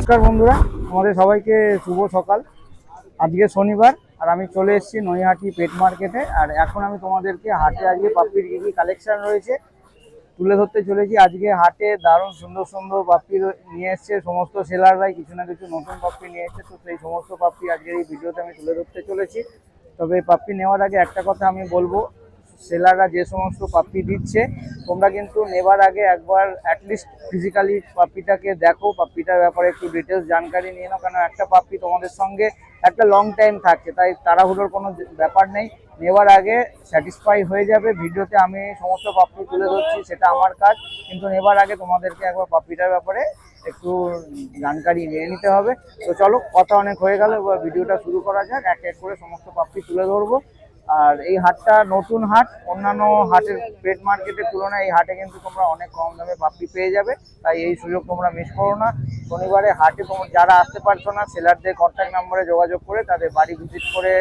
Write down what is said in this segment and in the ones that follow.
নমস্কার বন্ধুরা, আমাদের সবাইকে শুভ সকাল। আজকে শনিবার আর আমি চলে এসেছি নৈহাটি পেট মার্কেটে। আর এখন আমি তোমাদেরকে হাটে আজকে পাপ্পির কী কী কালেকশন রয়েছে তুলে ধরতে চলেছি। আজকে হাটে দারুণ সুন্দর সুন্দর পাপ্পি নিয়ে এসছে সমস্ত সেলাররাই, কিছু না কিছু নতুন পাপ্পি নিয়ে এসছে। তো সেই সমস্ত পাপ্পি আজকের এই ভিডিওতে আমি তুলে ধরতে চলেছি। তবে পাপ্পি নেওয়ার আগে একটা কথা আমি বলবো, সেলাররা যে সমস্ত পাপ্পি দিচ্ছে তোমরা কিন্তু নেবার আগে একবার অ্যাটলিস্ট ফিজিক্যালি পাপ্পিটাকে দেখো, পাপ্পিটার ব্যাপারে একটু ডিটেলস জানকারি নিয়ে নাও। কারণ একটা পাপ্পি তোমাদের সঙ্গে একটা লং টাইম থাকে, তাই তাড়াহুড়োর কোনো ব্যাপার নেই। নেওয়ার আগে স্যাটিসফাই হয়ে যাবে। ভিডিওতে আমি সমস্ত পাপ্পি তুলে ধরছি, সেটা আমার কাজ, কিন্তু নেবার আগে তোমাদেরকে একবার পাপ্পিটার ব্যাপারে একটু জানকারি নিয়ে নিতে হবে। তো চলো, কথা অনেক হয়ে গেল, এবার ভিডিওটা শুরু করা যাক। এক এক করে সমস্ত পাপ্পি তুলে ধরবো। আর এই হাটটা নতুন হাট, অন্যান্য হাটের পেট মার্কেটের তুলনায় এই হাটে কিন্তু তোমরা অনেক কম দামে পাপ্পি পেয়ে যাবে, তাই এই সুযোগ তোমরা মিস করো না। শনিবারে হাটে তোমরা যারা আসতে পারছো না, সেলারদের কন্ট্যাক্ট নাম্বারে যোগাযোগ করে তাদের বাড়ি ভিজিট করে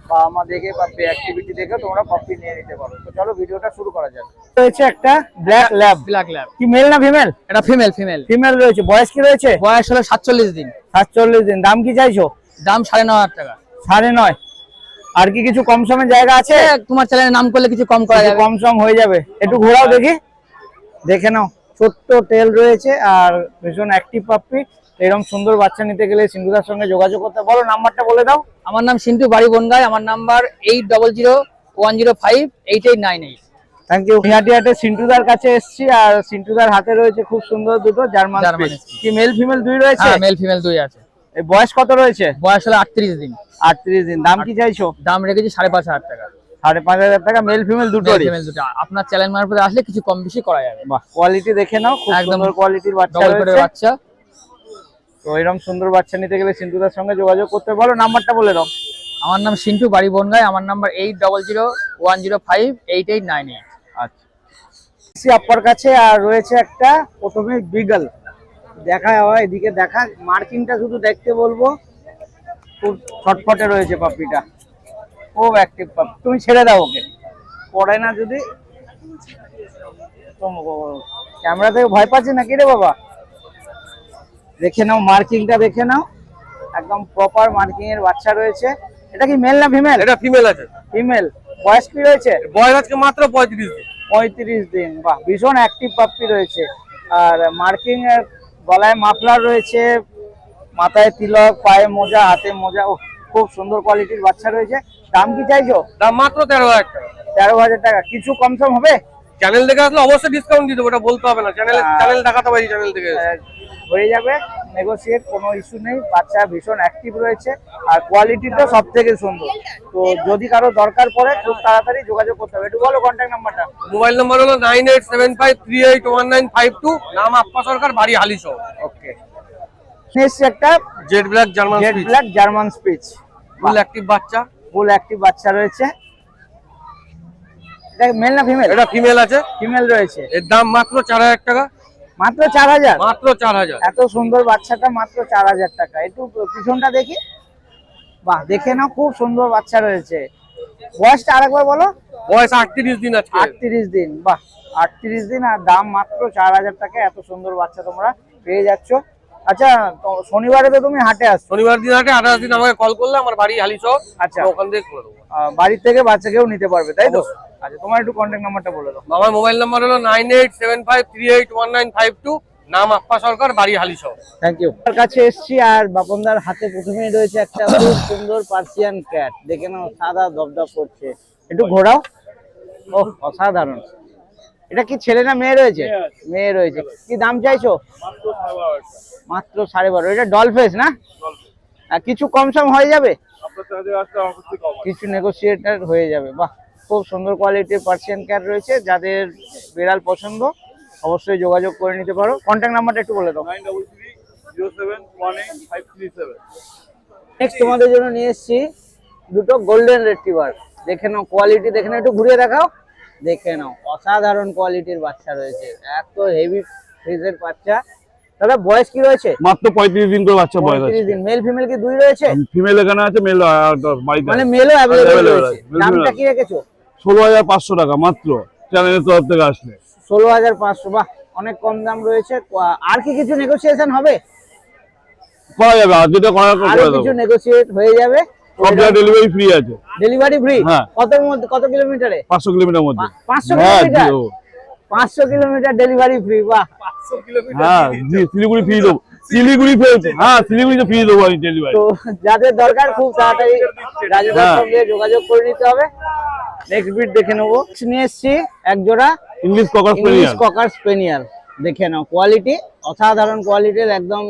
বা আমার দেখে বা অ্যাক্টিভিটি দেখে তোমরা পাপ্পি নিয়ে নিতে পারো। তো চলো ভিডিওটা শুরু করা যাক। রয়েছে একটা ব্ল্যাক ল্যাব। কি মেল না ফিমেল? এটা ফিমেল ফিমেল রয়েছে। বয়স কি রয়েছে? বয়স হলো 47 দিন। 47 দিন। দাম কি চাইছো? দাম 9,500 টাকা। 9.5। আর কি কিছু কম সমের জায়গা আছে? তোমার চ্যানেলের নাম করলে কিছু কম করা যাবে, কম সম হয়ে যাবে। একটু ঘোরাও দেখি, দেখে নাও। ছোট্ট টেল রয়েছে আর ভীষণ অ্যাক্টিভ পাপ্পি। এরকম সুন্দর বাচ্চা নিতে গেলে সিন্ধুদার সঙ্গে যোগাযোগ করতে বলো। নাম্বারটা বলে দাও। আমার নাম সিন্টু, বাড়ি বনগাঁয়। আমার নাম্বার 8001058898। Thank you. নৈহাটি হাটে সিন্টুদার কাছে এসেছি আর সিন্টুদার হাতে রয়েছে খুব সুন্দর দুটো জার্মান স্পিচ। কি মেল ফিমেল দুই রয়েছে? হ্যাঁ, মেল ফিমেল দুই আছে। এই বয়স কত রয়েছে? বয়স হলো 38 দিন। 38 দিন। দাম কি চাইছো? দাম রেখেছি 5,500 টাকা। 5,500 টাকা। মেল ফিমেল দুটো। আপনার চ্যানেল মারফত আসলে কিছু কম বেশি করা যাবে। বাহ, কোয়ালিটি দেখে নাও, খুব সুন্দর কোয়ালিটির বাচ্চা রয়েছে। তো এরকম সুন্দর বাচ্চা নিতে গেলে সিন্টুদার সঙ্গে যোগাযোগ করতে বলো। নাম্বারটা বলে দাও। আমার নাম সিন্টু, বাড়ি বনগাঁয়। আমার নাম্বার 8001058898। আচ্ছা, আপনার কাছে আর রয়েছে একটা প্রথমে বিগল। দেখা হয় এদিকে, দেখা মার্কিংটা শুধু দেখতে বলবো। খুব ছটফটে রয়েছে পাপ্পিটা, খুব অ্যাক্টিভ পাপ্পি। তুমি ছেড়ে দাও ওকে, পড়ে না যদি। ক্যামেরা থেকে ভয় পাচ্ছে নাকি রে বাবা? দেখে নাও, মার্কিংটা দেখে নাও, একদম প্রপার মার্কিং এর বাচ্চা রয়েছে। এটা কি মেল না ফিমেল? এটা ফিমেল আছে। ফিমেল। বয়স কি রয়েছে? বয়স আজকে মাত্র 35 দিন। 35 দিন। বাহ, ভীষণ অ্যাক্টিভ পাপ্পি রয়েছে। আর মার্কিং এর, গলায় মাফলার রয়েছে, মাথায় তিলক, পায়ে মোজা, হাতে মোজা। খুব সুন্দর কোয়ালিটির বাচ্চা রয়েছে। দাম কি চাইছো? দাম মাত্র 13,000 টাকা। 13,000 টাকা। কিছু কম সম হবে? চ্যানেল থেকে আসলে অবশ্যই ডিসকাউন্ট দিয়ে দেবো, ওটা বলতে হবে না। চ্যানেল দেখাতে পারি, চ্যানেল থেকে হয়ে যাবে নেগোসিয়েট, কোনো ইস্যু নেই। বাচ্চা ভীষণ অ্যাক্টিভ রয়েছে আর কোয়ালিটিটা সব থেকে সুন্দর। তো যদি কারো দরকার পড়ে খুব তাড়াতাড়ি যোগাযোগ করতে হবে। একটু বলো কন্ট্যাক্ট নাম্বারটা। মোবাইল নাম্বার হলো 9875381952। নাম আপ্পা সরকার, বাড়ি হালিশহর। ওকে। নেক্সট একটা jet black German spitz. Full active বাচ্চা। ফুল অ্যাক্টিভ বাচ্চা রয়েছে। এটা মেল না ফিমেল? এটা ফিমেল আছে। ফিমেল রয়েছে। এর দাম মাত্র 4,000 টাকা। মাত্র 4,000? মাত্র 4,000। এত সুন্দর বাচ্চাটা মাত্র 4,000 টাকা। একটু পিছনটা দেখি। বাহ, দেখে নাও, খুব সুন্দর বাচ্চা রয়েছে। বয়সটা আরেকবার বলো। বয়স 38 দিন আজকে। 38 দিন। বাহ, 38 দিন আর দাম মাত্র 4,000 টাকা। এত সুন্দর বাচ্চা তোমরা পেয়ে যাচ্ছ। আচ্ছা, শনিবারে তো তুমি হাটে আসছো? শনিবার দিন হাটে, 28 দিন আমাকে কল করলে আমার বাড়ি হালিশহর। আচ্ছা, ওখান থেকে করে দেবো। বাড়ির থেকে বাচ্চাকেও নিতে পারবে, তাই তো? আচ্ছা, তোমার একটু কন্ট্যাক্ট নাম্বারটা বলে দাও। আমার মোবাইল নাম্বার হলো 9875381952। নাম আপ্পা সরকার, বাড়ি হালিশহর। Thank you. আমার কাছে এসছি আর বাপনদার হাতে প্রথমেই রয়েছে একটা খুব সুন্দর পার্সিয়ান ক্যাট। দেখে নাও, সাদা দপদপ করছে। একটু ঘোরাও। ওহ, অসাধারণ। এটা কি ছেলে না মেয়ে রয়েছে? মেয়ে রয়েছে। কি দাম চাইছো? মাত্র 12.5। এটা ডলফেস না? আর কিছু কম সম হয়ে যাবে? কিছু নেগোসিয়েটার হয়ে যাবে। বাহ, খুব সুন্দর কোয়ালিটির পার্সিয়ান ক্যাট রয়েছে। যাদের বিড়াল পছন্দ অবশ্যই যোগাযোগ করে নিতে পারো। কন্ট্যাক্ট নাম্বারটা একটু বলে দাও। 9330718537। নেক্সট তোমাদের জন্য নিয়ে এসেছি দুটো গোল্ডেন রিট্রিভার। দেখে নাও কোয়ালিটি, দেখে নাও, একটু ঘুরিয়ে দেখাও। দেখে নাও, অসাধারণ কোয়ালিটির বাচ্চা রয়েছে। এত হেভি ফ্রিজের বাচ্চা। দাদা, বয়স কি রয়েছে? মাত্র 35 দিন করে বাচ্চা বয়স আছে। 35 দিন। মেল ফিমেল কি দুই রয়েছে? ফিমেল এখানে আছে, মেল বাড়িতে মানে মেলও अवेलेबल রয়েছে। দামটা কি রেখেছো? 16,500 টাকা মাত্র, চ্যানেলের তরফ থেকে আসলে। 16,500। বাহ, অনেক কম দাম রয়েছে। আর কি কিছু নেগোসিয়েশন হবে? করা যাবে, আর যেটা করা আরো করে কিছু দেবো। নেগোসিয়েট হয়ে যাবে। সব জায়গায় ডেলিভারি ফ্রি আছে। Delivery free? হ্যাঁ। কত কিলোমিটারে? 500 কিলোমিটার মধ্যে। 500 হ্যাঁ, কিলোমিটার? দিয়ে দেবো। 500 কিলোমিটার ডেলিভারি ফ্রি, বাহ। হ্যাঁ, শিলিগুড়ি ফ্রি দেবো। শিলিগুড়ি হ্যাঁ, শিলিগুড়িতে ফ্রি দেবো আমি ডেলিভারি। তো যাদের দরকার খুব তাড়াতাড়ি রাজুদার হ্যাঁ। সঙ্গে যোগাযোগ করে নিতে হবে। নেক্সট বিট দেখে নেবো। নিয়ে এসছি এক জোড়া ইংলিশ ককার ইংলিশ স্পেনিয়াল। ককার স্পেনিয়াল। দেখে নাও কোয়ালিটি, অসাধারণ কোয়ালিটির, একদম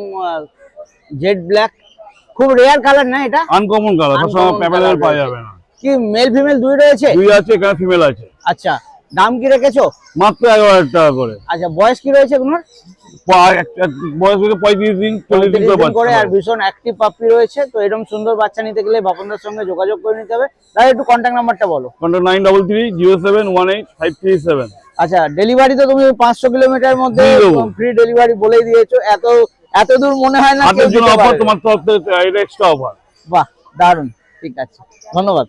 জেড ব্ল্যাক, খুব রেয়ার কালার না এটা? আনকমন কালার, সবসময় Uncommon প্যাপেলের colour পাওয়া রয়েছে। যাবে না। কি মেল ফিমেল দুই রয়েছে? দুই আছে, এখানে ফিমেল আছে। আচ্ছা, দাম কি রেখেছো? মাত্র 11,000 টাকা করে। আচ্ছা, বয়স কি রয়েছে এগুলোর? বয়স হচ্ছে 35 দিন 40 দিন 35 দিন করে, আর বাচ্চা। ভীষণ অ্যাক্টিভ পাপ্পি রয়েছে। তো এরকম সুন্দর বাচ্চা নিতে গেলে বাপনদার সঙ্গে যোগাযোগ করে নিতে হবে। তাহলে একটু কন্ট্যাক্ট নাম্বারটা বলো। কন্টাক্ট 9330718537। আচ্ছা, ডেলিভারি তো তুমি 500 কিলোমিটার মধ্যে দিয়ে দেবো। ফ্রি ডেলিভারি বলেই দিয়েছো। এত দূর মনে হয় না কেউ হাতের জন্য দিতে অফার, পারবে। তোমার তরফ থেকে এটা এক্সট্রা অফার। বাহ, দারুণ, ঠিক আছে, ধন্যবাদ।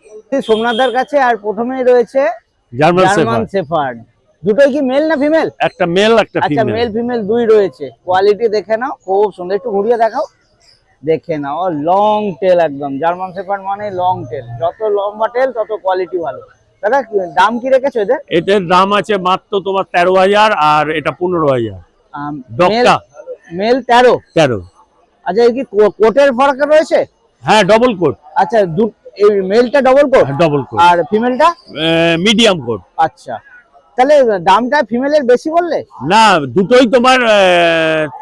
সোমনাথদার কাছে আর প্রথমেই রয়েছে জার্মান জার্মান শেফার্ড। দুটোই কি মেল না ফিমেল? একটা মেল একটা আচ্ছা, মেল ফিমেল দুই রয়েছে। কোয়ালিটি দেখে নাও, খুব সুন্দর। একটু ঘুরিয়ে দেখাও, দেখে নাও, লং টেল একদম। জার্মান শেফার্ড মানে লং টেল, যত লম্বা টেল তত কোয়ালিটি ভালো। দাদা, দাম কি রেখেছো এদের? এটার দাম আছে মাত্র তোমার 13,000 আর এটা 15,000। ডগটা মেল 13। 13। আচ্ছা, এই কি কোটের ফারাক রয়েছে? হ্যাঁ, ডবল কোট। আচ্ছা, এই মেলটা ডবল কোট ডবল কোট আর ফিমেলটা মিডিয়াম কোট। আচ্ছা, তাহলে দামটা ফিমেলের বেশি বললে? না, দুটোই তোমার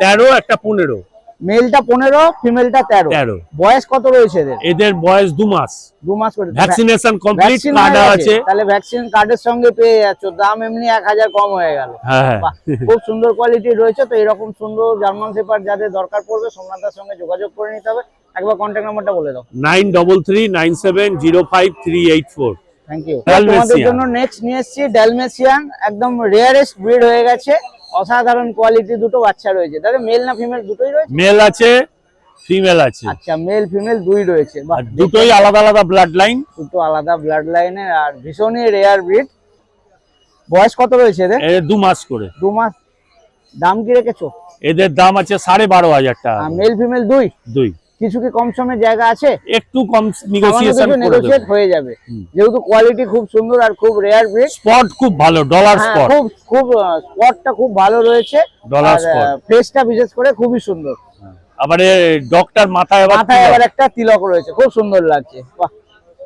13, একটা 15। মেলটা 15, ফিমেলটা 13। 13। বয়স কত রয়েছে এদের? এদের বয়স 2 মাস। 2 মাস করে। ভ্যাকসিনেশন কমপ্লিট, ভ্যাকসিন কার্ড হয়ে আছে। গেছে? তাহলে ভ্যাকসিন কার্ডের সঙ্গে পেয়ে যাচ্ছ, দাম এমনি 1000 কম হয়ে গেল। হ্যাঁ, বাহ, খুব সুন্দর কোয়ালিটি রয়েছে। তো এরকম সুন্দর জার্মান শেফার্ড যাদের দরকার পড়বে, সোমনাথদার সঙ্গে যোগাযোগ করে নিতে হবে। একবার কন্ট্যাক্ট নাম্বারটা বলে দাও। 9339705384। Thank you. ডালমেশিয়ান। তোমাদের জন্য নেক্সট নিয়ে এসেছি ডালমেশিয়ান, একদম রেয়ারেস্ট ব্রিড হয়ে গেছে। অসাধারণ কোয়ালিটি, দুটো বাচ্চা রয়েছে। তাহলে মেল না ফিমেল দুটোই রয়েছে? মেল আছে, ফিমেল আছে। আচ্ছা, মেল ফিমেল দুই রয়েছে। বাহ, আর দুটোই আলাদা আলাদা ব্লাড লাইন। দুটো আলাদা ব্লাড লাইনের আর ভীষণই রেয়ার ব্রিড। বয়স কত রয়েছে এদের? 2 মাস করে। 2 মাস। দাম কি রেখেছো? এদের দাম আছে 12,500 টাকা। মেল ফিমেল দুই। দুই। কিছু কি কম সমের জায়গা আছে? একটু কম নেগোসিয়েশন করে নেগোশিয়েট দেব। হয়ে যাবে, যেহেতু কোয়ালিটি খুব সুন্দর আর খুব রেয়ার ব্রিড। স্পট খুব ভালো, ডলার স্পট। খুব খুব স্পটটা খুব ভালো রয়েছে। ডলার আর স্পট। ফেসটা বিশেষ করে খুবই সুন্দর। আবার ডক্টর মাথায় মাথায় আবার একটা তিলক রয়েছে, খুব সুন্দর লাগছে। বাহ,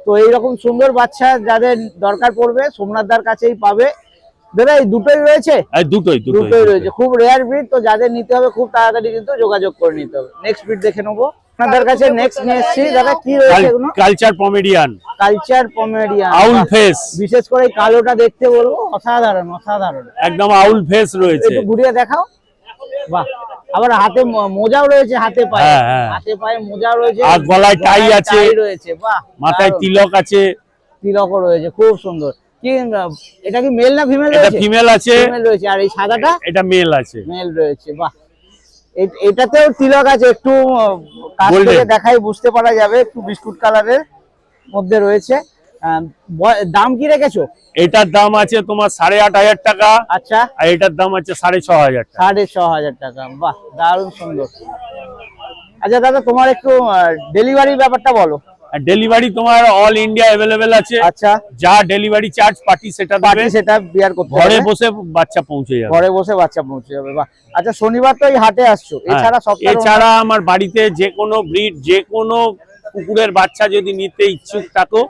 তো এইরকম সুন্দর বাচ্চা যাদের দরকার পড়বে সোমনাথদার কাছেই পাবে। দাদা, এই দুটোই রয়েছে? দুটোই দুটোই রয়েছে, খুব রেয়ার ব্রিড। তো যাদের নিতে হবে খুব তাড়াতাড়ি কিন্তু যোগাযোগ করে নিতে হবে। নেক্সট ব্রিড দেখে নেবো। আপনাদের কাছে নেক্সট নিয়ে এসেছি। দাদা, কি রয়েছে এগুলো? Culture pomeranian, culture pomeranian. Owl face. বিশেষ করে এই কালোটা দেখতে বলবো অসাধারণ, অসাধারণ। একদম আউল ফেস রয়েছে। একটু ঘুরিয়ে দেখাও। বাহ, আবার হাতে মোজাও রয়েছে, হাতে পায়ে। হ্যাঁ, হ্যাঁ। হাতে পায়ে মোজা রয়েছে, আর গলায় টাই আছে। টাই রয়েছে। বাহ, মাথায় দারুণ। তিলক আছে। তিলকও রয়েছে, খুব সুন্দর। কি এটা কি মেল না ফিমেল এটা রয়েছে? ফিমেল আছে। ফিমেল রয়েছে। আর এই সাদাটা? এটা মেল আছে। মেল রয়েছে। বাহ, এটাতেও তিলক আছে। একটু কাছ Golden। থেকে দেখাই বুঝতে পারা যাবে, একটু বিস্কুট কালারের মধ্যে রয়েছে। দাম কি রেখেছো? এটার দাম আছে তোমার 8,500 টাকা। আচ্ছা, আর এটার দাম আছে 6,500 টাকা। 6,500 টাকা। বাহ, দারুণ সুন্দর। আচ্ছা দাদা, তোমার একটু ডেলিভারি ব্যাপারটা বলো। আর ডেলিভারি তোমার অল ইন্ডিয়া अवेलेबल আছে। আচ্ছা, যা ডেলিভারি চার্জ পার্টি সেটা পার্টি দেবে। সেটা বিয়ার করতে ঘরে হবে। বসে বাচ্চা পৌঁছে যাবে। ঘরে বসে বাচ্চা পৌঁছে যাবে। বাহ, আচ্ছা, শনিবার তো এই হাটে আসছো, হ্যাঁ। এছাড়া সপ্তাহে এছাড়া আমার বাড়িতে যে কোনো ব্রিড, যে কোনো কুকুরের বাচ্চা যদি নিতে ইচ্ছুক থাকো,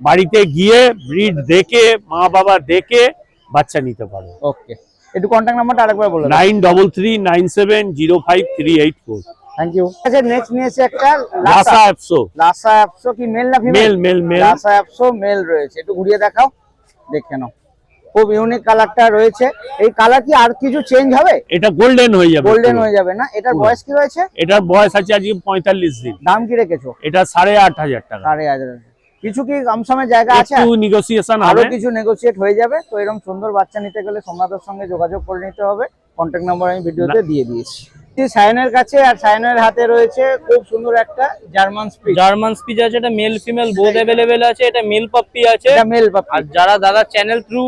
বাড়িতে গিয়ে ব্রিড দেখে, মা বাবা দেখে বাচ্চা নিতে পারো। ওকে, একটু কন্ট্যাক্ট নাম্বারটা আরেকবার বলে দাও। 9339705384। Thank you. আচ্ছা, নেক্সট নিয়ে এসে একটা লাসা অ্যাপসো। লাসা অ্যাপসো। কি মেল না female? Male male male. Lhasa Apso male রয়েছে। একটু ঘুরিয়ে দেখাও, দেখে নাও। খুব ইউনিক কালারটা রয়েছে। এই কালার কি আর কিছু চেঞ্জ হবে? এটা গোল্ডেন হয়ে যাবে। গোল্ডেন হয়ে যাবে না? এটার বয়স কি রয়েছে? এটার বয়স আছে আজকে 45 দিন। দাম কি রেখেছো? এটা 8,500 টাকা। 8,500। কিছু কি কম সময়ের জায়গা আছে? একটু নেগোসিয়েশন আরো হবে। কিছু নেগোসিয়েট হয়ে যাবে। তো এরকম সুন্দর বাচ্চা নিতে গেলে সোমনাথের সঙ্গে যোগাযোগ করে নিতে হবে। কন্ট্যাক্ট নাম্বার আমি ভিডিওতে দিয়ে দিয়েছি। সায়নের কাছে, আর সায়নের হাতে রয়েছে খুব সুন্দর একটা জার্মান স্পিচ। জার্মান স্পিচ আছে, এটা মেল ফিমেল বোথ अवेलेबल আছে। এটা মেল পাপ্পি আছে। এটা মেল পাপি। আর যারা দাদা চ্যানেল থ্রু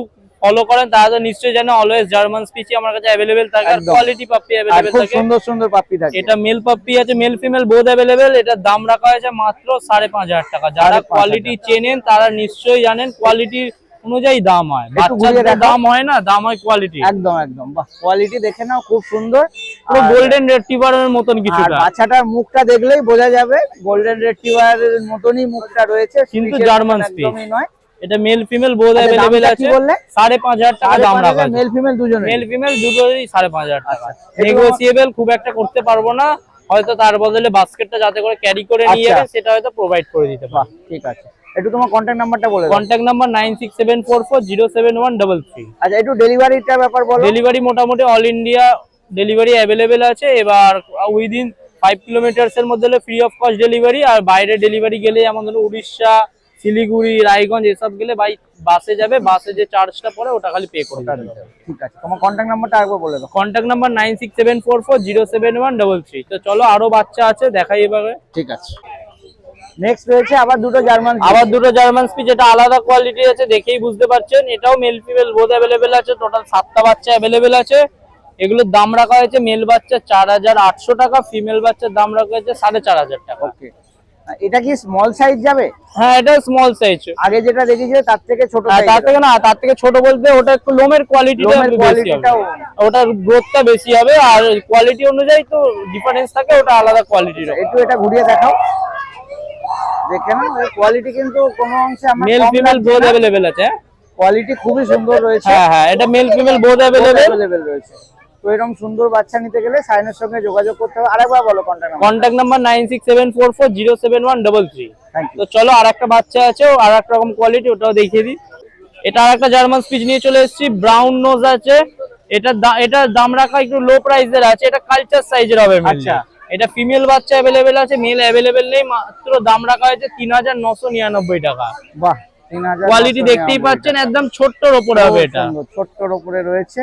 ফলো করেন তারা তো নিশ্চয়ই জানেন অলওয়েজ জার্মান স্পিচি আমার কাছে অ্যাভেলেবেল থাকে আর একদম। কোয়ালিটি পাপ্পি আর অ্যাভেলেবেল খুব থাকে। সুন্দর সুন্দর পাপ্পি থাকে। এটা মেল পাপ্পি আছে, মেল ফিমেল বোথ অ্যাভেলেবেল। এটার দাম রাখা হয়েছে মাত্র 5,500 টাকা। যারা 5,500 কোয়ালিটি চেনেন তারা নিশ্চয়ই জানেন কোয়ালিটি অনুযায়ী দাম হয়, একটু ঘুরিয়ে বাচ্চাদের দেখাও। দাম হয় না, দাম হয় কোয়ালিটি। একদম একদম, বাহ কোয়ালিটি দেখে নাও, খুব সুন্দর। পুরো আর- গোল্ডেন রিট্রিভারের মতন আর কিছুটা, বাচ্চাটার মুখটা দেখলেই বোঝা যাবে গোল্ডেন রিট্রিভারের মতনই মুখটা রয়েছে, কিন্তু স্পিচের জার্মান মতন স্পিচ। একদমই নয়। এটা মেল ফিমেল বোথ আচ্ছা, অ্যাভেলেবেল দামটা আছে। কি বললে? 5,500 টাকা দাম রাখা আছে। মেল ফিমেল দুজনে। মেল ফিমেল দুটোরই 5,500 টাকা। আচ্ছা, নেগোসিয়েবল খুব একটা করতে পারবো না, হয়তো তার বদলে বাস্কেটটা যাতে করে ক্যারি করে নিয়ে আচ্ছা। যাবে সেটা হয়তো প্রোভাইড করে দিতে বাহ পারবো। ঠিক আছে, একটু তোমার কন্ট্যাক্ট নাম্বারটা বলে দাও। Contact number 9674407133। আচ্ছা, একটু ডেলিভারিটার ব্যাপার বলো। ডেলিভারি মোটামুটি অল ইন্ডিয়া ডেলিভারি অ্যাভেলেবেল আছে। এবার উইদিন 5 কিলোমিটার্স এর মধ্যে ফ্রি অফ কস্ট ডেলিভারি, আর বাইরে ডেলিভারি গেলে যেমন ধরো উড়িষ্যা, শিলিগুড়ি, রায়গঞ্জ এসব গেলে বাসে যাবে, বাসে যে চার্জটা পড়ে ওটা খালি পে করে দিতে হবে। ঠিক আছে, তোমার কন্ট্যাক্ট নাম্বারটা আরেকবার বলে দাও। Contact number 9674407133। তো চলো আরো বাচ্চা আছে দেখাই এবারে। ঠিক আছে, নেক্সট রয়েছে আবার দুটো জার্মান। আবার দুটো জার্মান স্পিচ, এটা আলাদা কোয়ালিটি আছে, দেখেই বুঝতে পারছেন। এটাও মেল ফিমেল বোথ অ্যাভেলেবেল আছে, টোটাল 7টা বাচ্চা অ্যাভেলেবেল আছে। এগুলোর দাম রাখা হয়েছে মেল বাচ্চা 4,800 টাকা, ফিমেল বাচ্চার দাম রাখা হয়েছে 4,500 টাকা। ওকে, এটা কি স্মল সাইজ যাবে? হ্যাঁ এটা স্মল সাইজ। আগে যেটা দেখেছিলে তার থেকে ছোট size তার এর? থেকে না, তার থেকে ছোট বলতে ওটা একটু লোমের কোয়ালিটিটা লোমের বেশি কোয়ালিটিটাও হবে, ওটার গ্রোথটা বেশি হবে, আর কোয়ালিটি অনুযায়ী তো ডিফারেন্স থাকে, ওটা আলাদা কোয়ালিটির। একটু এটা ঘুরিয়ে দেখাও, দেখে না কোয়ালিটি কিন্তু কোনো অংশে আমার মেল ফিমেল বোথ অ্যাভেলেবেল আছে। কোয়ালিটি খুবই সুন্দর রয়েছে। হ্যাঁ হ্যাঁ, এটা মেল ফিমেল বোথ অ্যাভেলেবেল রয়েছে। তো এরকম সুন্দর বাচ্চা নিতে গেলে সাইনের সঙ্গে যোগাযোগ করতে হবে। আরেকবার বলো contact number. Contact number 9674407133। Thank you. তো চলো আর একটা বাচ্চা আছে, আর একটা রকম কোয়ালিটি, ওটাও দেখিয়ে দিই। এটা আর একটা জার্মান স্পিচ নিয়ে চলে এসেছি, ব্রাউন নোজ আছে। এটার দাম রাখা একটু লো প্রাইসের আছে, এটা কালচার সাইজের হবে। আচ্ছা। এটা ফিমেল বাচ্চা অ্যাভেলেবেল আছে, মেল অ্যাভেলেবেল নেই। মাত্র দাম রাখা হয়েছে 3,999 টাকা। বাহ, 3,000 কোয়ালিটি দেখতেই পাচ্ছেন, একদম ছোট্টর ওপরে হবে এটা। ছোট্টর উপরে রয়েছে।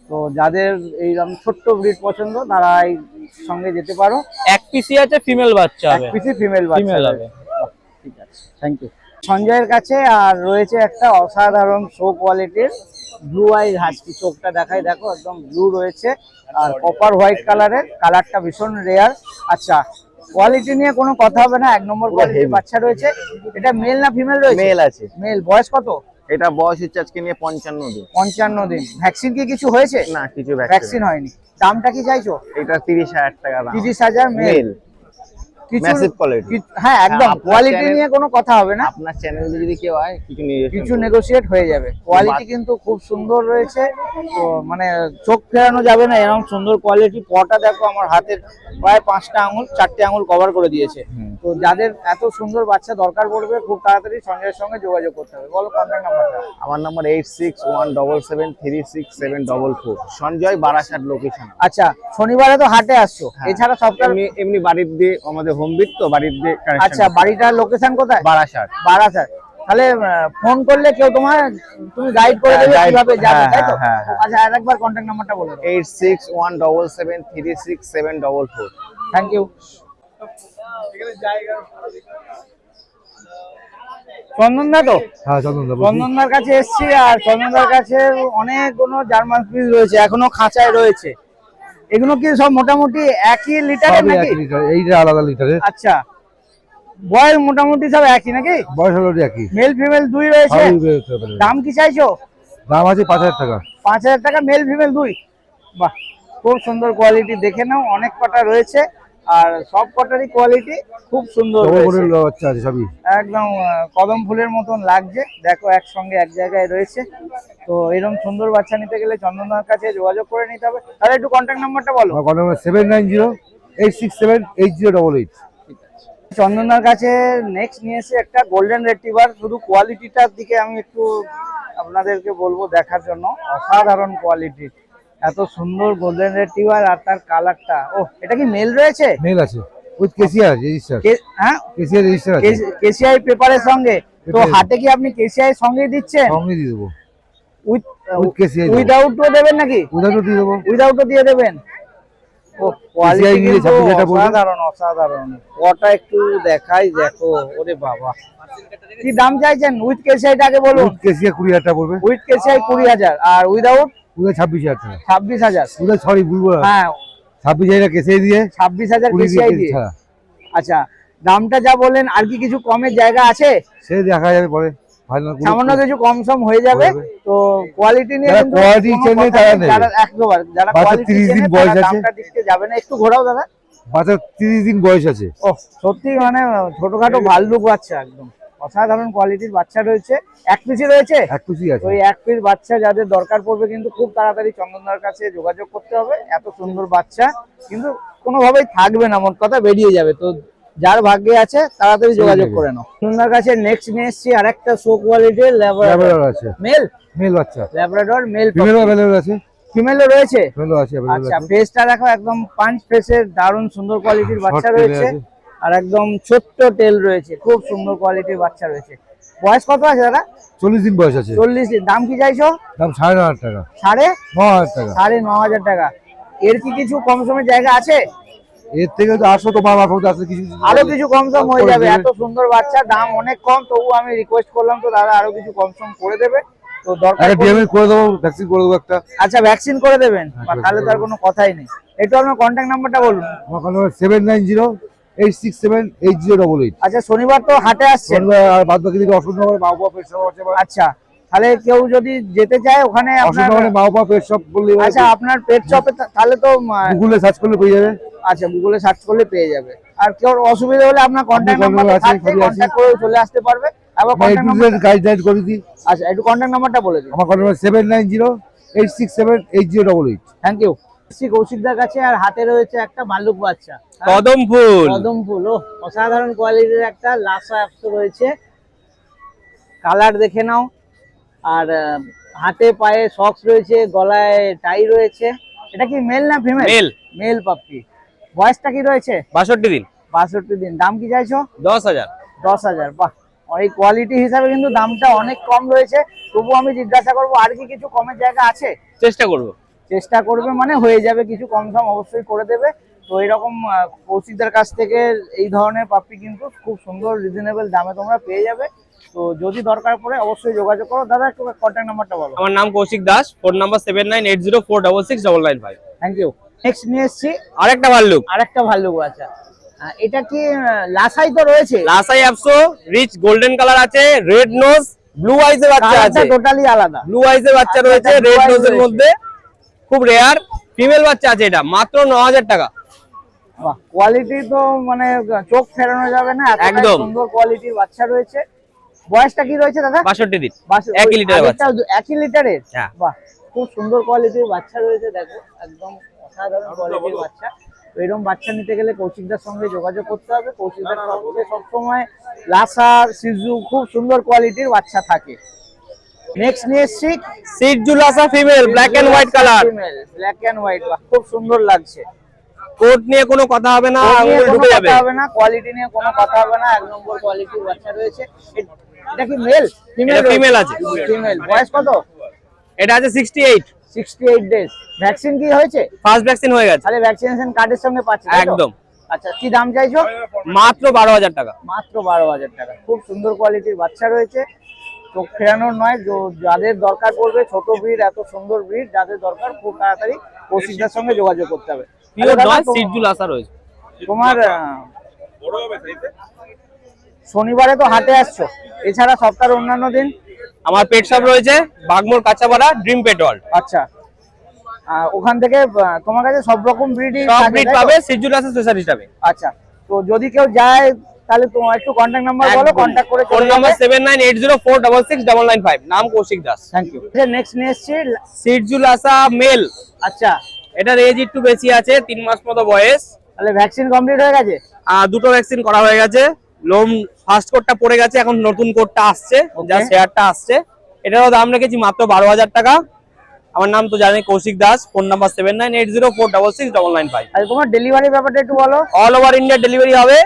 তো যাদের এইরকম ছোট্ট ব্রিড পছন্দ তারা এই সঙ্গে যেতে পারো। এক পিসি আছে, ফিমেল বাচ্চা এক হবে। পিসি ফিমেল বাচ্চা ফিমেল হবে। হবে। বাহ, ঠিক আছে, থ্যাংক ইউ। সঞ্জয়ের কাছে আর রয়েছে একটা অসাধারণ শো কোয়ালিটির ব্লু আই হাস্কি। চোখটা দেখাই, দেখো একদম ব্লু রয়েছে আর কপার হোয়াইট কালারের, কালারটা ভীষণ রেয়ার। আচ্ছা, কোয়ালিটি নিয়ে কোনো কথা হবে না, এক নম্বর কোয়ালিটির বাচ্চা রয়েছে। এটা মেল না ফিমেল রয়েছে? মেল আছে। মেল। বয়স কত? এটা বয়স হচ্ছে আজকে নিয়ে 55 দিন। 55 দিন। ভ্যাকসিন কি কিছু হয়েছে? না, কিছু ভ্যাকসিন হয়নি। দামটা কি চাইছো? এটা 30,000 টাকা দাম। 30,000 মেল। Massive quality। হ্যাঁ একদম, আপনার কোয়ালিটি channel- নিয়ে কোনো কথা হবে না, আপনার চ্যানেলে যদি কেউ হয় কিছু নেগোশিয়েট হয়ে যাবে। কোয়ালিটি কিন্তু খুব সুন্দর রয়েছে, তো মানে চোখ ফেরানো যাবে না, এরকম সুন্দর কোয়ালিটি। পটা দেখো, আমার হাতের প্রায় 5টা আঙুল, 4টে আঙুল কভার করে দিয়েছে। তো যাদের এত সুন্দর বাচ্চা দরকার পড়বে, খুব তাড়াতাড়ি সঞ্জয়ের সঙ্গে যোগাযোগ করতে হবে। বলো কন্ট্যাক্ট নাম্বারটা। আমার নাম্বার 8617736744। সঞ্জয় বারাসাত লোকেশন। আচ্ছা, শনিবারে তো হাটে আসছো, এছাড়া সপ্তাহ এমনি বাড়ির দিয়ে আমাদের হোম বিট, তো বাড়ির দিয়ে connection আচ্ছা, আছে। বাড়িটার লোকেশন কোথায়? বারাসাত। বারাসাত। তাহলে ফোন করলে কেউ তুমি গাইড করে দেবে guide- কিভাবে যাবে, হ্যাঁ, তাই তো? হ্যাঁ, হ্যাঁ। আচ্ছা, আরেকবার কন্ট্যাক্ট নাম্বারটা বলে দাও। 8617736744। Thank you. চন্দনদা তো? হ্যাঁ চন্দনদা বলছি। চন্দনদার কাছে এসেছি, আর চন্দনদার কাছে অনেকগুলো জার্মান স্পিচ রয়েছে, এখনো খাঁচায় রয়েছে। এগুলো কি সব মোটামুটি একই লিটারের সবই নাকি? একই লিটার, এইটা আলাদা লিটারের। আচ্ছা, বয়স মোটামুটি সব একই নাকি? বয়স হলো একই। মেল ফিমেল দুই রয়েছে। সবই বেরোতে পারে। দাম কি চাইছো? দাম আছে 5,000 টাকা। 5,000 টাকা, মেল ফিমেল দুই। বাহ, খুব সুন্দর কোয়ালিটি। দেখে নাও, অনেক কটা রয়েছে, আর সব কটারই কোয়ালিটি খুব সুন্দর ডবল রয়েছে। কোটের বাচ্চা আছে সবই। একদম কদম ফুলের মতন লাগছে, দেখো একসঙ্গে এক জায়গায় রয়েছে। তো এরকম সুন্দর বাচ্চা নিতে গেলে চন্দনদার কাছে যোগাযোগ করে নিতে হবে। তাহলে একটু কন্ট্যাক্ট নাম্বারটা বলো। আমার কন্টাক্ট নাম্বার 7908678088। চন্দনদার কাছে নেক্সট নিয়ে এসে একটা গোল্ডেন রেট্রিভার। শুধু কোয়ালিটিটার দিকে আমি একটু আপনাদেরকে বলবো দেখার জন্য, অসাধারণ কোয়ালিটি। এত সুন্দর গোল্ডেন রেট্রিভার, আর তার কালারটা, ও এটা কি মেল রয়েছে? মেল আছে উইথ কেসিআর রেজিস্টার। হ্যাঁ, কেসিআর রেজিস্টার আছে। কেসিআই পেপারের সঙ্গে। তো পেপারের। হাটে কি আপনি কেসিআই সঙ্গে দিচ্ছেন? সঙ্গে দিয়ে দেবো। উইথ With KCI দেবো। উইদাউটও দেবেন নাকি? উদাহরণ দিয়ে দেবো। উইদাউটও দিয়ে দেবেন? ও কোয়ালিটি নিয়ে কিন্তু 26,000 পড়বে। অসাধারণ অসাধারণ। ওটা একটু দেখাই, দেখো ওরে বাবা। কি দাম চাইছেন উইথ কেসিআইটা আগে বলুন? কেসিয়া 20,000 টাকা পড়বে। উইথ কেসিআই 20,000 আর উইদাউট পুরো 26,000 টাকা। 26,000। পুরো সরি ভুলবো না। হ্যাঁ 26,000 কেসিয়া দিয়ে 26,000 20 কেসিআই দিয়ে। ছাড়া। আচ্ছা দামটা যা বললেন আর কি কিছু কমের জায়গা আছে? সে দেখা যাবে পরে। ফাইনাল সামান্য কিছু কম সম হয়ে যাবে। তো কোয়ালিটি নিয়ে যারা কিন্তু quality কোনো চেনে কথা তারা নেই। নেবে। যারা একবার যারা বাচ্চার কোয়ালিটি 30 দিন চেনে বয়স তারা আছে। দামটা দিতে যাবে না। একটু ঘোরাও দাদা। বাচ্চার 30 দিন বয়স আছে। ও সত্যি মানে ছোটখাটো ভাল্লুক বাচ্চা, একদম অসাধারণ কোয়ালিটির বাচ্চা রয়েছে। এক পিসই রয়েছে। এক খুশি আছে। ওই এক পিস বাচ্চা যাদের দরকার পড়বে কিন্তু খুব তাড়াতাড়ি চন্দনদার কাছে যোগাযোগ করতে হবে। এত সুন্দর বাচ্চা কিন্তু কোনোভাবেই থাকবে না, মোট কথা বেরিয়ে যাবে। তো যার ভাগ্যে আছে তাড়াতাড়ি যোগাযোগ করে নাও। চন্দনদার কাছে নেক্সট নিয়ে এসেছি আরেকটা শো কোয়ালিটির ল্যাব্রাডর ল্যাব্রাডর আছে। মেল। মেল বাচ্চা। Labrador male. ফিমেল अवेलेबल আছে। ফিমেলও রয়েছে। ফিমেলও আছে अवेलेबल আচ্ছা আছে। ফেসটা দেখো একদম পাঁচ ফেসের দারুণ সুন্দর কোয়ালিটির বাচ্চা tail রয়েছে। আছে। আর একদম ছোট্ট টেল রয়েছে, খুব সুন্দর কোয়ালিটির বাচ্চা রয়েছে। বয়স কত আছে দাদা? 40 দিন বয়স আছে। 40 দিন। দাম কি চাইছো? দাম 9,500 টাকা। 9,500 টাকা। 9,500 টাকা। এর কি কিছু কম সমের জায়গা আছে? এর থেকে তো 800 তো বাবা ফোন আছে কিছু আরো কিছু কম সম হয়ে করে যাবে। দেবে। এত সুন্দর বাচ্চা, দাম অনেক কম, তবু আমি রিকোয়েস্ট করলাম তো দাদা আরো কিছু কম সম করে দেবে। তো দরকার একটা পড়লে- ডিএমএ করে দেবো, ভ্যাকসিন করে দেবো একটা। আচ্ছা ভ্যাকসিন করে দেবেন? হ্যাঁ, তাহলে তো আর কোনো কথাই নেই। একটু আপনার কন্ট্যাক্ট নাম্বারটা বলুন। আমার ফোন নাম্বার 790-867-8088। আচ্ছা শনিবার তো হাটে আসছে। আর বাদ বাকি দিকে অসুবিধা হবে মা বাবা পেট শপ আছে। আচ্ছা তাহলে কেউ যদি যেতে চায় ওখানে আপনার, অসুবিধা হবে মা বাবা পেট শপ বললে আচ্ছা আপনার পেট শপে তাহলে তো গুগলে সার্চ করলে পেয়ে যাবে। আচ্ছা গুগলে সার্চ করলে পেয়ে যাবে। আর কেউ অসুবিধা হলে আপনার কন্ট্যাক্ট আপনার নাম্বার আছে, আছে, সবই আছে। কন্ট্যাক্ট করে চলে আসতে পারবে। আবার আমি কন্ট্যাক্ট নাম্বার, গাইড করে দিই। আচ্ছা একটু কন্ট্যাক্ট নাম্বারটা বলে দিন। আমার ফোন নাম্বার 790-867-8088। Thank you. কৌশিকদার কাছে আর হাতে রয়েছে একটা ভাল্লুক বাচ্চা। কদম ফুল। কদম ফুল। ও অসাধারণ কোয়ালিটির একটা লাসা অ্যাপস রয়েছে। কালার দেখে নাও। আর হাতে পায়ে সক্স রয়েছে, গলায় টাই রয়েছে। এটা কি মেল না ফিমেল? মেল। Mail puppy. বয়সটা কি রয়েছে? 62 দিন। 62 দিন। দাম কি চাইছো? 10,000। 10,000। বাহ, এই কোয়ালিটি হিসাবে কিন্তু দামটা অনেক কম রয়েছে। তবু আমি জিজ্ঞাসা করবো আর কি কিছু কমের জায়গা আছে? চেষ্টা করব। চেষ্টা করবে মানে হয়ে যাবে, কিছু কম সম অবশ্যই করে দেবে। তো এরকম কৌশিকদার কাছ থেকে এই ধরনের পাপ্পি কিন্তু খুব সুন্দর রিজনেবল দামে তোমরা পেয়ে যাবে। তো যদি দরকার পড়ে অবশ্যই যোগাযোগ করো। দাদা একটু কন্ট্যাক্ট নাম্বারটা বলো। আমার নাম Koushik Das, phone number 7980466995। Thank you. Next নিয়ে এসছি আরেকটা ভাল্লুক। আরেকটা ভাল্লুক বাচ্চা। এটা কি লাসাই তো রয়েছে? লাসাই অ্যাপসো, রিচ গোল্ডেন কালার আছে, রেড নোজ, ব্লু আইজ এর বাচ্চা আছে। টোটালি আলাদা। ব্লু আইজ এর বাচ্চা রয়েছে, blue রেড eyes নোজ এর রয়েছে। মধ্যে, খুব রেয়ার ফিমেল বাচ্চা আছে। এটা মাত্র 9,000 টাকা। বাহ, কোয়ালিটি তো মানে চোখ ফেরানো যাবে না, এতটাই একদম। সুন্দর কোয়ালিটির বাচ্চা রয়েছে। বয়সটা কি রয়েছে দাদা? 62 দিন। বাস- 1 ওই লিটারের বাচ্চা। আগেরটাও 1 লিটারের? হ্যাঁ। বাহ, খুব সুন্দর কোয়ালিটির বাচ্চা রয়েছে। দেখো একদম অসাধারণ কোয়ালিটির বাচ্চা। তো এরকম বাচ্চা নিতে গেলে কৌশিকদার সঙ্গে যোগাযোগ করতে হবে। কৌশিকদার সঙ্গে সবসময় লাসা, সিজু খুব সুন্দর কোয়ালিটির বাচ্চা থাকে। নেক্সট নিয়ে এসছি সিজু Lhasa female, black and white colour. Black and white. বাহ, খুব সুন্দর লাগছে। কোট নিয়ে কোনো কথা হবে না, কোয়ালিটি নিয়ে আঙুল কোনো ঢুকে যাবে। কথা হবে না, কোয়ালিটি নিয়ে কোনো কথা হবে না। এক নম্বর কোয়ালিটির বাচ্চা রয়েছে। এটা কি মেল? এটা female আছে। ফিমেল। বয়স কত? এটা আছে 68। 68 ডেজ। ভ্যাকসিন কি হয়েছে? ফার্স্ট ভ্যাকসিন হয়ে গেছে। তাহলে ভ্যাকসিনেশন কার্ডের সঙ্গে পাচ্ছি, তাই তো? একদম। আচ্ছা কি দাম চাইছো? মাত্র 12,000 টাকা। মাত্র 12,000 টাকা। খুব সুন্দর কোয়ালিটির বাচ্চা রয়েছে। চোখ ফেরানোর নয়, যাদের দরকার পড়বে ছোট ব্রিড, এত সুন্দর ব্রিড যাদের দরকার খুব তাড়াতাড়ি কৌশিকদার সঙ্গে যোগাযোগ করতে হবে। পিওর দাদা, নয়, সিজু লাসা রয়েছে। তোমার শনিবারে তো হাটে আসছো, এছাড়া সপ্তাহের অন্যান্য দিন? আমার পেট শপ রয়েছে বাগমোড় কাঁচাপাড়া, ড্রিম পেট ওয়ার্ল্ড। আচ্ছা, ওখান থেকে তোমার কাছে সব রকম ব্রিডই সব ব্রিড পাবে, সিজু লাসা স্পেশাল হিসাবে। আচ্ছা, তো যদি কেউ যায় তাহলে তোমার একটু কন্ট্যাক্ট নাম্বার বলো, কন্ট্যাক্ট করে ফোন নাম্বার 7980466699। নাম Koushik Das. Thank you. Next নিয়ে এসছি। সিজু লাসা মেল। আচ্ছা, এটার এজ একটু বেশি আছে, 3 মাস মতো বয়স। তাহলে ভ্যাকসিন কমপ্লিট হয়ে গেছে? দুটো ভ্যাকসিন করা হয়ে গেছে। লোম ফার্স্ট কোটটা পড়ে গেছে, এখন নতুন কোটটা আসছে, যা শেয়ারটা আসছে। এটারও দাম রেখেছি মাত্র 12,000 টাকা। আমার নাম তো জানেন কৌশিক দাস, ফোন নাম্বার 798046669995। আর তোমার ডেলিভারি ব্যাপারটা একটু বলো। অল ওভার ইন্ডিয়া ডেলিভারি হবে।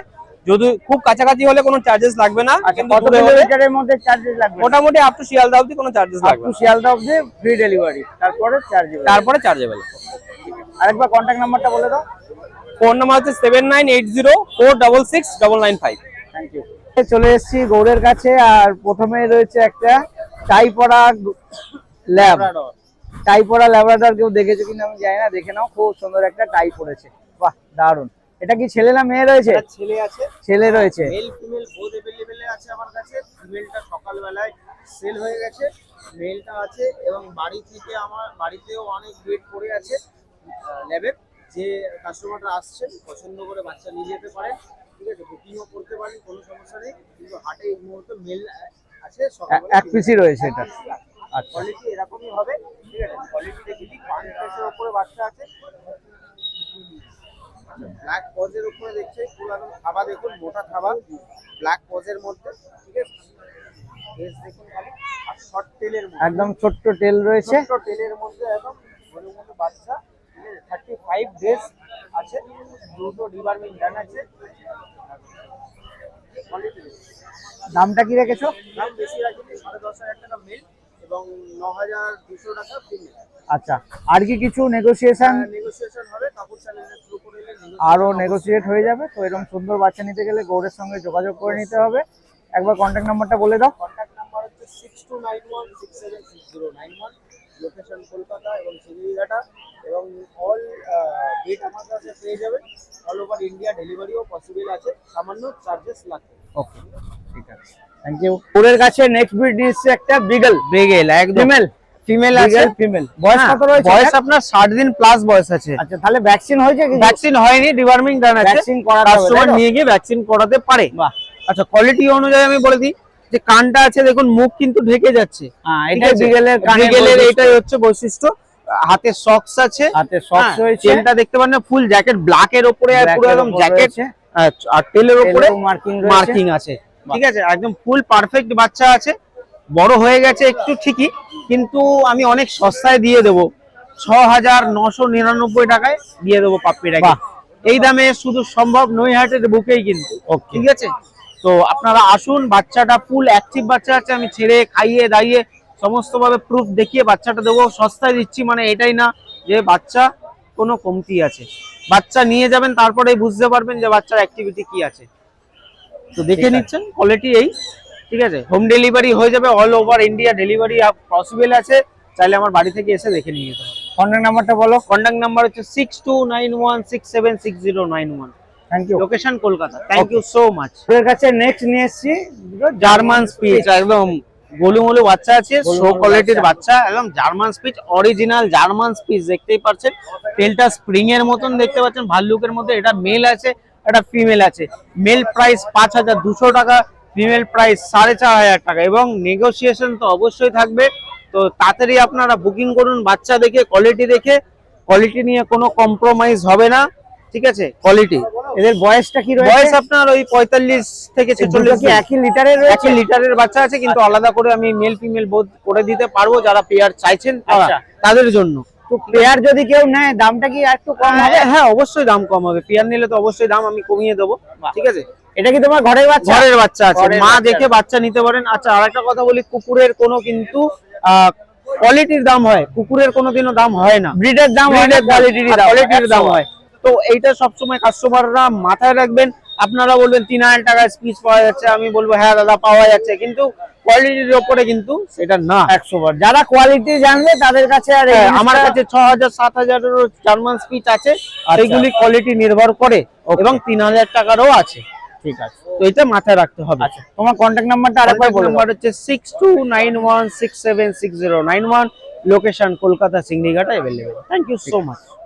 যদি খুব কাছাকাছি হলে কোনো চার্জেস লাগবে না, আচ্ছা, কিন্তু কত দূরে হলে কিলোমিটারের মধ্যে চার্জেস লাগবে? মোটামুটি আপ টু শিয়ালদা অবধি কোনো চার্জেস লাগবে না, শিয়ালদা অবধি ফ্রি ডেলিভারি, তারপরে চার্জেবল। তারপরে চার্জেবল। আরেকবার কন্ট্যাক্ট নাম্বারটা বলে দাও। ফোন নাম্বার হচ্ছে 7980466995। Thank you. চলে এসেছি গৌড়ের কাছে, আর প্রথমে রয়েছে একটা টাই পড়া ল্যাব। টাই পড়া ল্যাবরাডর, কেউ দেখেছো কিনা আমি জানি না, দেখে নাও। খুব সুন্দর একটা টাই পড়েছে, বাহ দারুন। এটা কি ছেলে না মেয়ে রয়েছে? ছেলে আছে, ছেলে রয়েছে। মেল ফিমেল বোথ अवेलेबल আছে আমার কাছে। ফিমেলটা সকালবেলায় সেল হয়ে গেছে, মেলটা আছে, এবং বাড়ি থেকে আমার বাড়িতেও অনেক ব্রিড পড়ে আছে ল্যাবের। যে কাস্টমাররা আসছেন পছন্দ করে বাচ্চা নিয়ে যেতে পারেন, ঠিক আছে, বুকিংও করতে পারেন, কোনো সমস্যা নেই। কিন্তু হাটে এই মুহূর্তে মেল আছে, এক পিসি রয়েছে এটা। আচ্ছা, কোয়ালিটি এরকমই হবে, ঠিক আছে। কোয়ালিটি দেখি পান ফেসের উপরে বাচ্চা আছে, ব্ল্যাক পজের উপরে দেখছে, পুরো একদম খাবা দেখুন, মোটা খাবা ব্ল্যাক পজের মধ্যে, ঠিক আছে। ফেস দেখুন খালি, আর শর্ট টেলের মধ্যে, একদম ছোট্ট টেল রয়েছে। ছোট টেলের মধ্যে একদম ঘন ঘন বাচ্চা, ঠিক আছে। 35 ডেজ আছে, দুটো ডিবার্মিং ডান আছে। কোয়ালিটি দামটা কি রেখেছো? দাম বেশি রাখিনি, 10,500 টাকা মেল এবং 9,200 টাকা ফিমেল। আচ্ছা, আর কি কিছু নেগোসিয়েশন? নেগোসিয়েশন হবে, কাপড় চ্যানেলের থ্রু করে আরো নেগোসিয়েট হয়ে যাবে। তো এরকম সুন্দর বাচ্চা নিতে গেলে গৌড়ের সঙ্গে যোগাযোগ করে নিতে হবে। একবার কন্ট্যাক্ট নাম্বারটা বলে দাও। কন্ট্যাক্ট নাম্বার হচ্ছে 6291676091, লোকেশন কলকাতা এবং শিলিগুড়িঘাটা, এবং অল ডেট আমার কাছে পেয়ে যাবেন। অল ওভার ইন্ডিয়া ডেলিভারিও পসিবল আছে, সামান্য চার্জেস লাগবে। ওকে, ঠিক আছে, থ্যাংক ইউ। গৌড়ের কাছে নেক্সট ব্রিড নিচ্ছে একটা বিগল। বেগেল একদম ফিমেল ফিমেল আছে। ফিমেল বয়স কত রয়েছে? বয়স আপনার 60 দিন প্লাস বয়স আছে। আচ্ছা, তাহলে ভ্যাকসিন হয়েছে কি? ভ্যাকসিন হয়নি, ডিওয়ার্মিং ডান আছে, ভ্যাকসিন করাতে হবে, কাস্টমার তাই তো? নিয়ে গিয়ে ভ্যাকসিন করাতে পারে। বাহ, আচ্ছা, কোয়ালিটি অনুযায়ী আমি বলে দিই যে কানটা আছে দেখুন, মুখ কিন্তু ঢেকে যাচ্ছে। হ্যাঁ, ঠিক এটা আছে? বিগলের কানের বিগেলের বৈশিষ্ট্য। এটাই হচ্ছে বৈশিষ্ট্য। হাতে সক্স আছে, হাতে সক্স রয়েছে, চেনটা দেখতে পারেন, ফুল জ্যাকেট ব্ল্যাক এর উপরে, আর পুরো একদম জ্যাকেট আর টেলের উপরে মার্কিং মার্কিং আছে, ঠিক আছে। একদম ফুল পারফেক্ট বাচ্চা আছে। বড় হয়ে গেছে একটু ঠিকই, কিন্তু আমি অনেক সস্তায় দিয়ে দেবো, 6,999 টাকায় দিয়ে দেবো পাপ্পিটাকে। এই দামে শুধু সম্ভব নৈহাটের বুকেই কিন্তু, ঠিক আছে। তো আপনারা আসুন, বাচ্চাটা ফুল অ্যাক্টিভ বাচ্চা আছে, আমি ছেড়ে খাইয়ে দাইয়ে সমস্ত ভাবে প্রুফ দেখিয়ে বাচ্চাটা দেবো। সস্তায় দিচ্ছি মানে এটাই না যে বাচ্চা কোনো কমতি আছে। বাচ্চা নিয়ে যাবেন, তারপরেই বুঝতে পারবেন যে বাচ্চার অ্যাক্টিভিটি কি আছে। তো দেখে নিচ্ছেন, কোয়ালিটি এই, ঠিক আছে। হোম ডেলিভারি হয়ে যাবে, all over India delivery possible আছে, চাইলে আমার বাড়ি থেকে এসে দেখে নিয়ে যেতে পারেন। কন্ট্যাক্ট নাম্বারটা বলো। কন্ট্যাক্ট নাম্বার হচ্ছে 6291676091। Thank you. Location Kolkata. Thank you so much. গৌড়ের কাছে নেক্সট নিয়ে এসেছি জার্মান স্পিচ, একদম গোলুমোলু বাচ্চা আছে, শো কোয়ালিটির বাচ্চা, একদম German speech, original German speech. দেখতেই পাচ্ছেন টেলটা স্প্রিং এর মতন দেখতে পাচ্ছেন, ভাল্লুকের মধ্যে। এটা মেল আছে, এটা ফিমেল আছে। মেল প্রাইস 5,200 টাকা, ফিমেল প্রাইস 4,500 টাকা, এবং নেগোসিয়েশন তো অবশ্যই থাকবে। তো তাড়াতাড়ি আপনারা বুকিং করুন, বাচ্চা দেখে, কোয়ালিটি দেখে। কোয়ালিটি নিয়ে কোনো কম্প্রোমাইজ হবে না, ঠিক আছে। কোয়ালিটি। এদের বয়সটা কি রয়েছে? বয়স আপনার ওই 45 থেকে 46। কি একই লিটারের রয়েছে? একই লিটারের বাচ্চা আছে, কিন্তু আলাদা করে আমি মেল ফিমেল বোধ করে দিতে পারবো, যারা পেয়ার চাইছেন আচ্ছা। তাদের জন্য। তো পেয়ার যদি কেউ নেয়, দামটা কি একটু কম হবে? হ্যাঁ, অবশ্যই দাম কম হবে। পেয়ার নিলে তো অবশ্যই দাম আমি কমিয়ে দেবো, ঠিক আছে। এটা কি তোমার ঘরের বাচ্চা? ঘরের বাচ্চা আছে, ঘরের মা বাচ্চা দেখে বাচ্চা নিতে পারেন। আচ্ছা, আরেকটা কথা বলি, কুকুরের কোনো কিন্তু কোয়ালিটির দাম হয়, কুকুরের কোনোদিনও দাম হয় না। ব্রিডের দাম হয় না, কোয়ালিটির দাম হয়। তো এইটা সবসময় কাস্টমাররা মাথায় রাখবেন। আপনারা বলবেন 3,000 টাকায় স্পিচ পাওয়া যাচ্ছে, আমি বলবো হ্যাঁ দাদা পাওয়া যাচ্ছে, কিন্তু কোয়ালিটির উপরে কিন্তু সেটা না। 100 বার যারা কোয়ালিটি জানবে তাদের কাছে। আর আমার কাছে 6,000 7,000-এরও জার্মান স্পিচ আছে, সেইগুলি কোয়ালিটি নির্ভর করে, এবং 3,000 টাকারও আছে, ঠিক আছে। তো এটা মাথায় রাখতে হবে। আচ্ছা, তোমার কন্ট্যাক্ট নাম্বারটা আরেকবার বলো। নাম্বার হচ্ছে 6291676091, location Kolkata Singrighata available. Thank you so much.